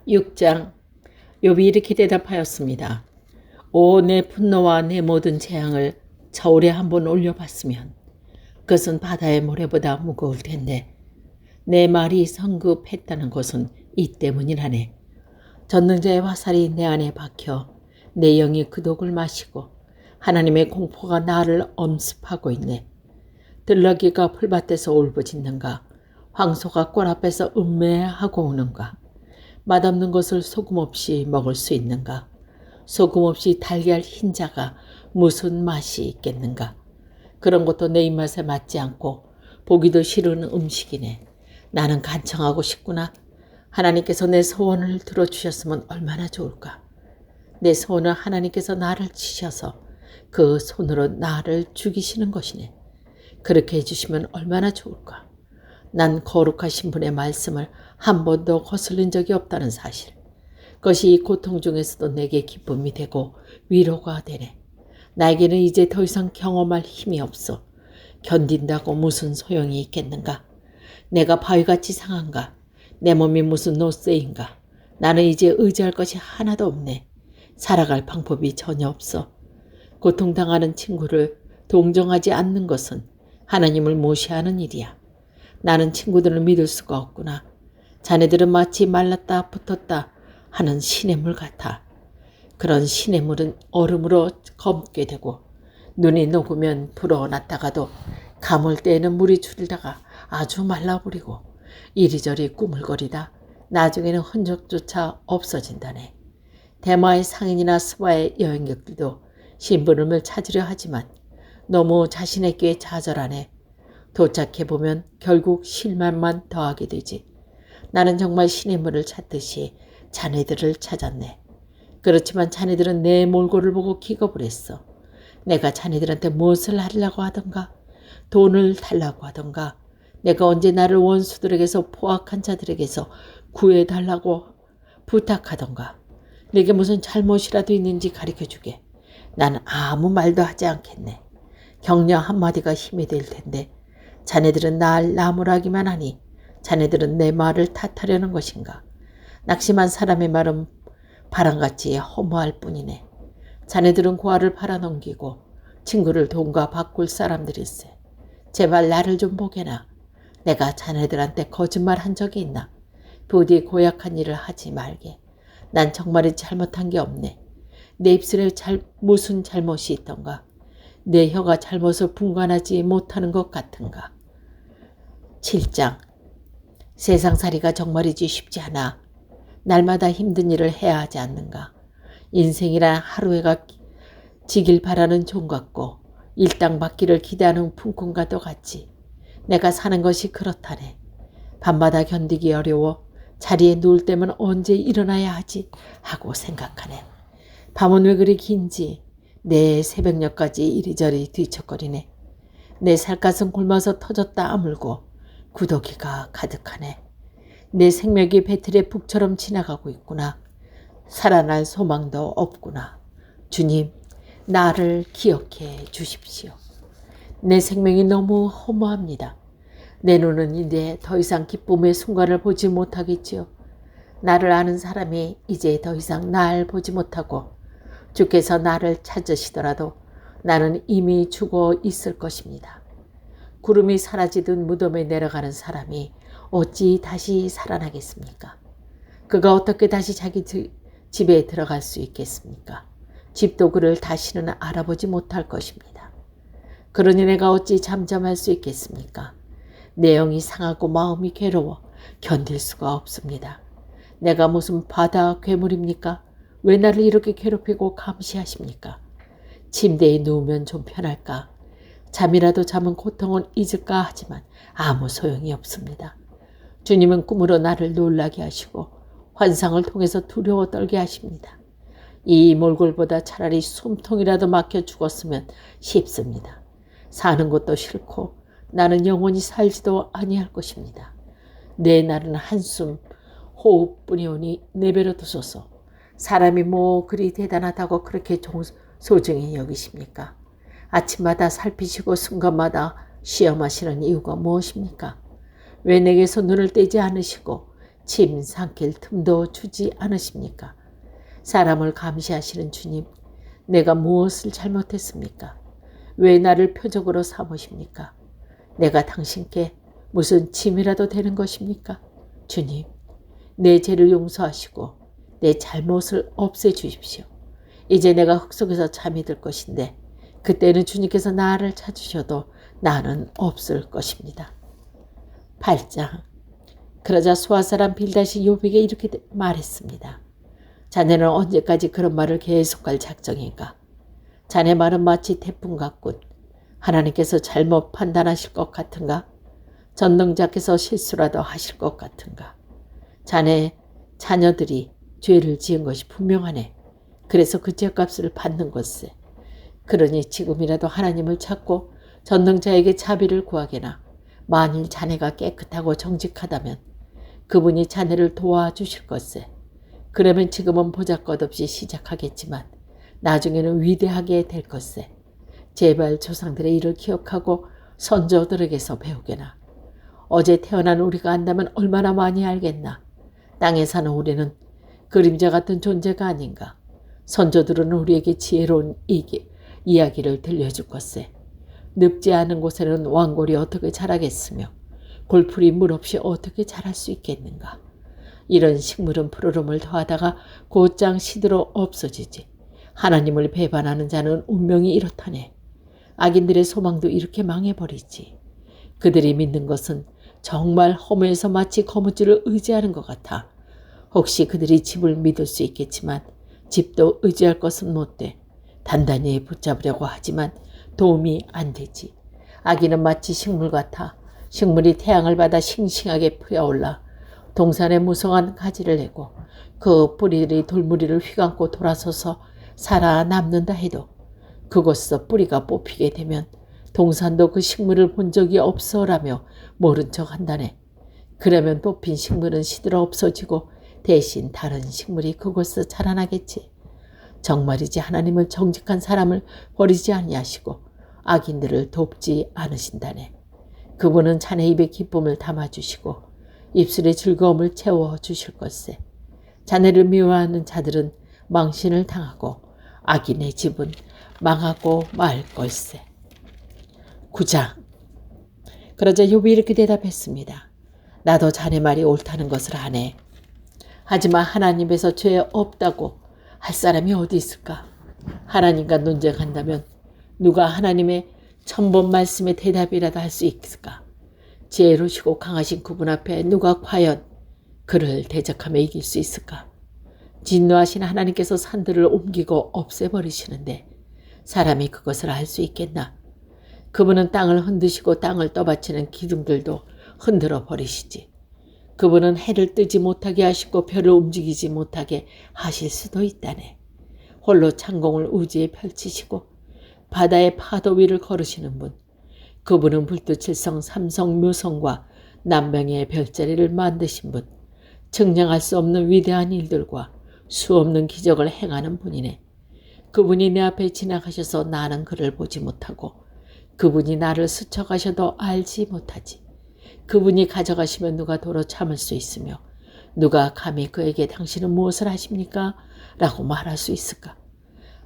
6장. 욥이 이렇게 대답하였습니다. 오, 내 분노와 내 모든 재앙을 저울에 한번 올려봤으면 그것은 바다의 모래보다 무거울 텐데 내 말이 성급했다는 것은 이 때문이라네. 전능자의 화살이 내 안에 박혀 내 영이 그 독을 마시고 하나님의 공포가 나를 엄습하고 있네. 들러기가 풀밭에서 울부짖는가, 황소가 꼴 앞에서 음매하고 오는가, 맛없는 것을 소금 없이 먹을 수 있는가, 소금 없이 달걀 흰자가 무슨 맛이 있겠는가. 그런 것도 내 입맛에 맞지 않고 보기도 싫은 음식이네. 나는 간청하고 싶구나. 하나님께서 내 소원을 들어주셨으면 얼마나 좋을까. 내 소원은 하나님께서 나를 치셔서 그 손으로 나를 죽이시는 것이네. 그렇게 해주시면 얼마나 좋을까. 난 거룩하신 분의 말씀을 한 번도 거슬린 적이 없다는 사실. 그것이 이 고통 중에서도 내게 기쁨이 되고 위로가 되네. 나에게는 이제 더 이상 경험할 힘이 없어. 견딘다고 무슨 소용이 있겠는가. 내가 바위같이 상한가. 내 몸이 무슨 노쇠인가. 나는 이제 의지할 것이 하나도 없네. 살아갈 방법이 전혀 없어. 고통당하는 친구를 동정하지 않는 것은 하나님을 무시하는 일이야. 나는 친구들을 믿을 수가 없구나. 자네들은 마치 말랐다 붙었다 하는 시냇물 같아. 그런 시냇물은 얼음으로 검게 되고 눈이 녹으면 불어났다가도 가물 때에는 물이 줄다가 아주 말라버리고 이리저리 꾸물거리다 나중에는 흔적조차 없어진다네. 대마의 상인이나 스바의 여행객들도 심부름을 찾으려 하지만 너무 자신에게 좌절하네. 도착해보면 결국 실망만 더하게 되지. 나는 정말 시냇물을 찾듯이 자네들을 찾았네. 그렇지만 자네들은 내 몰골을 보고 기겁을 했어. 내가 자네들한테 무엇을 하려고 하던가, 돈을 달라고 하던가, 내가 언제 나를 원수들에게서 포악한 자들에게서 구해달라고 부탁하던가, 내게 무슨 잘못이라도 있는지 가르쳐주게. 나는 아무 말도 하지 않겠네. 격려 한마디가 힘이 될 텐데 자네들은 날 나무라기만 하니 자네들은 내 말을 탓하려는 것인가. 낙심한 사람의 말은 바람같이 허무할 뿐이네. 자네들은 고아를 팔아넘기고 친구를 돈과 바꿀 사람들일세. 제발 나를 좀 보게나. 내가 자네들한테 거짓말 한 적이 있나. 부디 고약한 일을 하지 말게. 난 정말이 잘못한 게 없네. 내 입술에 무슨 잘못이 있던가. 내 혀가 잘못을 분간하지 못하는 것 같은가. 7장. 세상살이가 정말이지 쉽지 않아. 날마다 힘든 일을 해야 하지 않는가. 인생이란 하루해가 지길 바라는 종 같고 일당 받기를 기대하는 품꾼과도 같지. 내가 사는 것이 그렇다네. 밤마다 견디기 어려워 자리에 누울 때면 언제 일어나야 하지 하고 생각하네. 밤은 왜 그리 긴지 내 새벽녘까지 이리저리 뒤척거리네. 내 살갗은 굶어서 터졌다 아물고 구더기가 가득하네. 내 생명이 배틀의 북처럼 지나가고 있구나. 살아날 소망도 없구나. 주님, 나를 기억해 주십시오. 내 생명이 너무 허무합니다. 내 눈은 이제 더 이상 기쁨의 순간을 보지 못하겠지요. 나를 아는 사람이 이제 더 이상 날 보지 못하고 주께서 나를 찾으시더라도 나는 이미 죽어 있을 것입니다. 구름이 사라지듯 무덤에 내려가는 사람이 어찌 다시 살아나겠습니까? 그가 어떻게 다시 자기 집에 들어갈 수 있겠습니까? 집도 그를 다시는 알아보지 못할 것입니다. 그러니 내가 어찌 잠잠할 수 있겠습니까? 내 영이 상하고 마음이 괴로워 견딜 수가 없습니다. 내가 무슨 바다 괴물입니까? 왜 나를 이렇게 괴롭히고 감시하십니까? 침대에 누우면 좀 편할까? 잠이라도 자면 고통은 잊을까 하지만 아무 소용이 없습니다. 주님은 꿈으로 나를 놀라게 하시고 환상을 통해서 두려워 떨게 하십니다. 이 몰골보다 차라리 숨통이라도 막혀 죽었으면 싶습니다. 사는 것도 싫고 나는 영원히 살지도 아니할 것입니다. 내 날은 한숨, 호흡뿐이오니 내버려 두소서. 사람이 뭐 그리 대단하다고 그렇게 소중히 여기십니까? 아침마다 살피시고 순간마다 시험하시는 이유가 무엇입니까? 왜 내게서 눈을 떼지 않으시고 침 삼킬 틈도 주지 않으십니까? 사람을 감시하시는 주님, 내가 무엇을 잘못했습니까? 왜 나를 표적으로 삼으십니까? 내가 당신께 무슨 짐이라도 되는 것입니까? 주님, 내 죄를 용서하시고 내 잘못을 없애주십시오. 이제 내가 흙 속에서 잠이 들 것인데 그때는 주님께서 나를 찾으셔도 나는 없을 것입니다. 8장. 그러자 수아 사람 빌닷이 욥에게 이렇게 말했습니다. 자네는 언제까지 그런 말을 계속할 작정인가? 자네 말은 마치 태풍 같군. 하나님께서 잘못 판단하실 것 같은가? 전능자께서 실수라도 하실 것 같은가? 자네 자녀들이 죄를 지은 것이 분명하네. 그래서 그 죄값을 받는 것세. 그러니 지금이라도 하나님을 찾고 전능자에게 자비를 구하게나 만일 자네가 깨끗하고 정직하다면 그분이 자네를 도와주실 것세. 그러면 지금은 보잘것없이 시작하겠지만 나중에는 위대하게 될 것세. 제발 조상들의 일을 기억하고 선조들에게서 배우게나. 어제 태어난 우리가 안다면 얼마나 많이 알겠나. 땅에 사는 우리는 그림자 같은 존재가 아닌가. 선조들은 우리에게 지혜로운 이야기를 들려줄 것세. 늙지 않은 곳에는 왕골이 어떻게 자라겠으며 골풀이 물 없이 어떻게 자랄 수 있겠는가. 이런 식물은 푸르름을 더하다가 곧장 시들어 없어지지. 하나님을 배반하는 자는 운명이 이렇다네. 악인들의 소망도 이렇게 망해버리지. 그들이 믿는 것은 정말 허무해서 마치 거무줄을 의지하는 것 같아. 혹시 그들이 집을 믿을 수 있겠지만 집도 의지할 것은 못돼. 단단히 붙잡으려고 하지만 도움이 안 되지. 아기는 마치 식물 같아. 식물이 태양을 받아 싱싱하게 피어올라 동산에 무성한 가지를 내고 그 뿌리들이 돌무리를 휘감고 돌아서서 살아남는다 해도 그곳에서 뿌리가 뽑히게 되면 동산도 그 식물을 본 적이 없어라며 모른 척 한다네. 그러면 뽑힌 식물은 시들어 없어지고 대신 다른 식물이 그곳에서 자라나겠지. 정말이지 하나님을 정직한 사람을 버리지 아니하시고 악인들을 돕지 않으신다네. 그분은 자네 입에 기쁨을 담아주시고 입술에 즐거움을 채워주실 것세. 자네를 미워하는 자들은 망신을 당하고 악인의 집은 망하고 말 걸세. 9장. 그러자 욥이 이렇게 대답했습니다. 나도 자네 말이 옳다는 것을 아네. 하지만 하나님에서 죄 없다고 할 사람이 어디 있을까? 하나님과 논쟁한다면 누가 하나님의 천번 말씀의 대답이라도 할 수 있을까? 지혜로우시고 강하신 그분 앞에 누가 과연 그를 대적하며 이길 수 있을까? 진노하신 하나님께서 산들을 옮기고 없애버리시는데 사람이 그것을 알 수 있겠나? 그분은 땅을 흔드시고 땅을 떠받치는 기둥들도 흔들어 버리시지. 그분은 해를 뜨지 못하게 하시고 별을 움직이지 못하게 하실 수도 있다네. 홀로 창공을 우주에 펼치시고 바다의 파도 위를 걸으시는 분. 그분은 불빛일성 삼성 묘성과 남명의 별자리를 만드신 분. 측량할 수 없는 위대한 일들과 수없는 기적을 행하는 분이네. 그분이 내 앞에 지나가셔서 나는 그를 보지 못하고 그분이 나를 스쳐가셔도 알지 못하지. 그분이 가져가시면 누가 도로 참을 수 있으며 누가 감히 그에게 당신은 무엇을 하십니까? 라고 말할 수 있을까?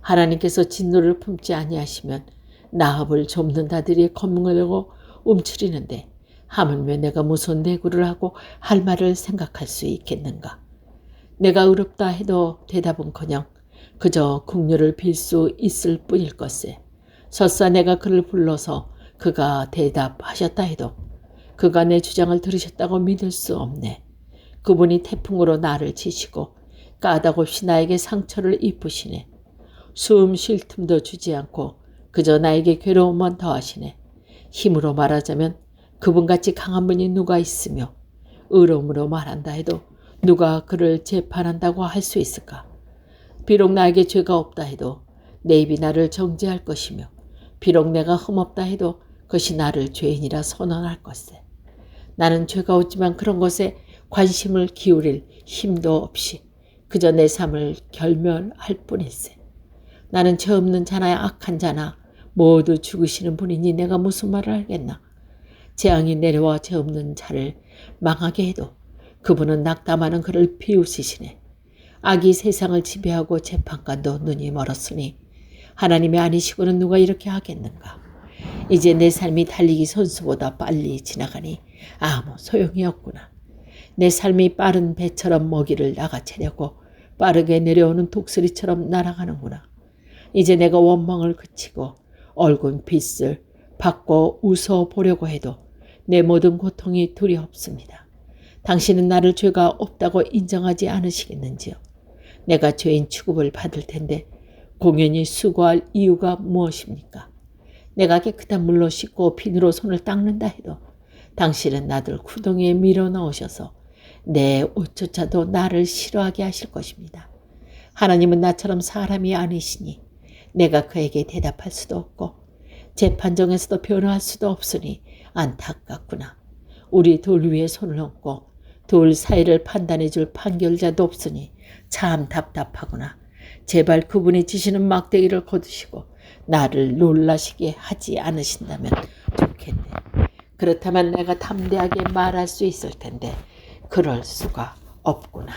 하나님께서 진노를 품지 아니하시면 나합을 좁는 다들이 검문하려고 움츠리는데 하물며 내가 무슨 내구를 하고 할 말을 생각할 수 있겠는가? 내가 의롭다 해도 대답은커녕 그저 국류를 빌 수 있을 뿐일 것세. 설사 내가 그를 불러서 그가 대답하셨다 해도 그가 내 주장을 들으셨다고 믿을 수 없네. 그분이 태풍으로 나를 치시고 까닭없이 나에게 상처를 입으시네. 숨 쉴 틈도 주지 않고 그저 나에게 괴로움만 더하시네. 힘으로 말하자면 그분같이 강한 분이 누가 있으며 의로움으로 말한다 해도 누가 그를 재판한다고 할 수 있을까? 비록 나에게 죄가 없다 해도 내 입이 나를 정죄할 것이며 비록 내가 흠없다 해도 그것이 나를 죄인이라 선언할 것세. 나는 죄가 없지만 그런 것에 관심을 기울일 힘도 없이 그저 내 삶을 결멸할 뿐일세. 나는 죄 없는 자나 악한 자나 모두 죽으시는 분이니 내가 무슨 말을 하겠나. 재앙이 내려와 죄 없는 자를 망하게 해도 그분은 낙담하는 그를 비웃으시네. 악이 세상을 지배하고 재판관도 눈이 멀었으니 하나님이 아니시고는 누가 이렇게 하겠는가. 이제 내 삶이 달리기 선수보다 빨리 지나가니 아무 소용이 없구나. 내 삶이 빠른 배처럼 먹이를 나가채려고 빠르게 내려오는 독수리처럼 날아가는구나. 이제 내가 원망을 그치고 얼굴 빛을 받고 웃어 보려고 해도 내 모든 고통이 두렵습니다. 당신은 나를 죄가 없다고 인정하지 않으시겠는지요? 내가 죄인 취급을 받을 텐데 공연히 수고할 이유가 무엇입니까? 내가 깨끗한 물로 씻고 비누로 손을 닦는다 해도 당신은 나를 구덩이에 밀어 넣으셔서 내 옷조차도 나를 싫어하게 하실 것입니다. 하나님은 나처럼 사람이 아니시니 내가 그에게 대답할 수도 없고 재판정에서도 변호할 수도 없으니 안타깝구나. 우리 돌 위에 손을 얹고 돌 사이를 판단해 줄 판결자도 없으니 참 답답하구나. 제발 그분이 지시는 막대기를 거두시고 나를 놀라시게 하지 않으신다면 좋겠네. 그렇다면 내가 담대하게 말할 수 있을 텐데 그럴 수가 없구나.